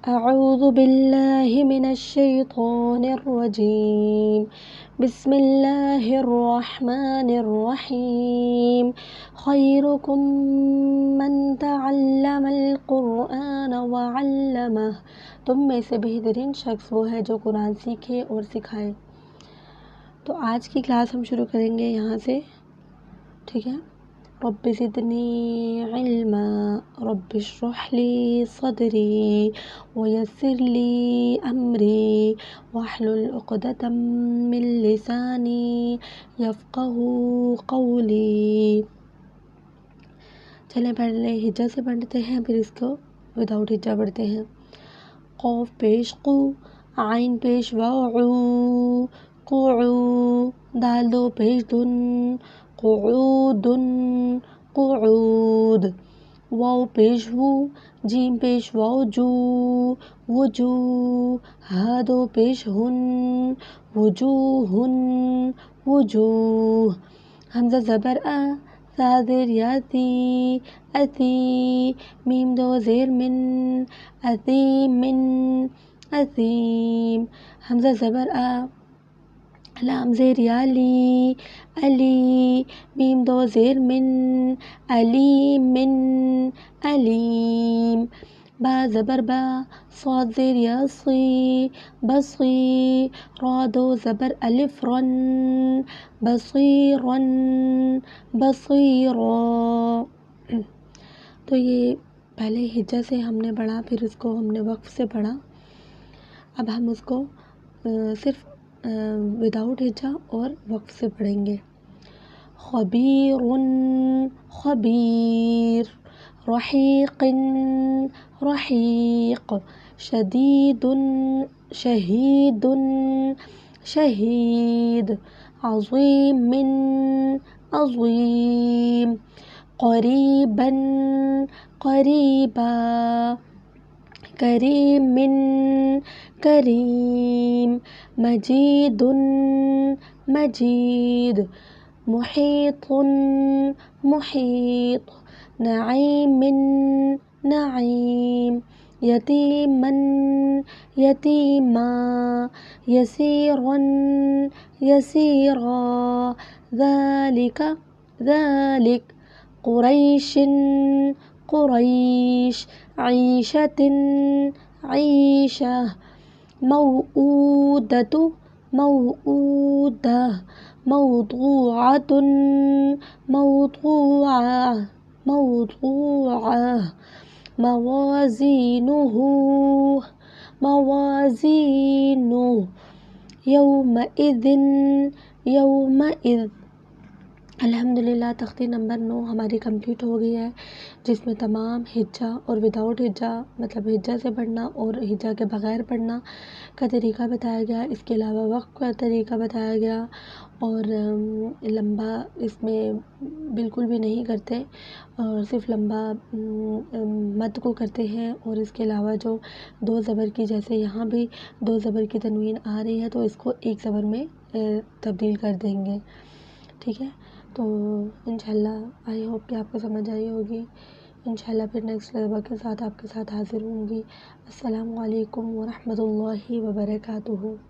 أعوذ بالله من الشيطان الرجيم بسم الله الرحمن الرحيم خيركم من تعلم القرآن وعلمه تم میں سے بہترین شخص وہ ہے جو قرآن سیکھے اور سکھائے۔ تو آج کی کلاس ہم شروع کریں گے یہاں سے، ٹھیک ہے۔ رب زدنی علما رب اشرح لی صدری ویسر لی امری واحلل عقدۃ من لسانی یفقہوا قولی۔ چلیں پہلے ہجا سے پڑھتے ہیں، پھر اس کو وداؤٹ ہجا پڑھتے ہیں۔ قوف پیش قو، عین پیش وعو، قعو، دال دو پیش دن، قعود قعود، واو پیش وو، جیم پیش واو جو، وجو، ہا دو پیش ہن، وجوہ وجوہ، حمزہ زبر آ، سا زیر یاتی، اتی، میم دو زیر من، اثیم اثیم، حمزہ زبر آ، لام زیر یالی، علی، میم دو زیر من، علیم علیم، با زبر با، صاد زیر یاصی، بصی، را دو زبر الف رن، بصیرن بصیرا۔ تو یہ پہلے ہجا سے ہم نے پڑھا، پھر اس کو ہم نے وقف سے پڑھا۔ اب ہم اس کو صرف وداؤٹ ہجا اور وقف سے پڑھیں گے۔ خبیر خبیر، رحیق رحیق، شدید شہید شہید، عظیم عظیم، قریبا قریبا، کریم کریم، مجید مجید، محیط محیط، نعیم نعیم، یتیما یتیما، یسیرا یسیرا، ذالک ذالک، قریش قریش، عیشۃ عیشہ، موعودۃ موعودہ، موضوعۃ موضوعہ موضوعہ، موازینہ موازینہ، یومئذ یومئذ۔ الحمدللہ تختی نمبر 9 ہماری کمپلیٹ ہو گئی ہے، جس میں تمام ہجا اور وداؤٹ ہجا، مطلب ہجا سے پڑھنا اور ہجا کے بغیر پڑھنا کا طریقہ بتایا گیا، اس کے علاوہ وقف کا طریقہ بتایا گیا، اور لمبا اس میں بالکل بھی نہیں کرتے، اور صرف لمبا مد کو کرتے ہیں، اور اس کے علاوہ جو دو زبر کی، جیسے یہاں بھی دو زبر کی تنوین آ رہی ہے تو اس کو ایک زبر میں تبدیل کر دیں گے، ٹھیک ہے۔ تو انشاءاللہ آئی ہوپ کہ آپ کو سمجھ آئی ہوگی۔ انشاءاللہ پھر نیکسٹ لربہ کے ساتھ آپ کے ساتھ حاضر ہوں گی۔ السلام علیکم ورحمۃ اللہ وبرکاتہ۔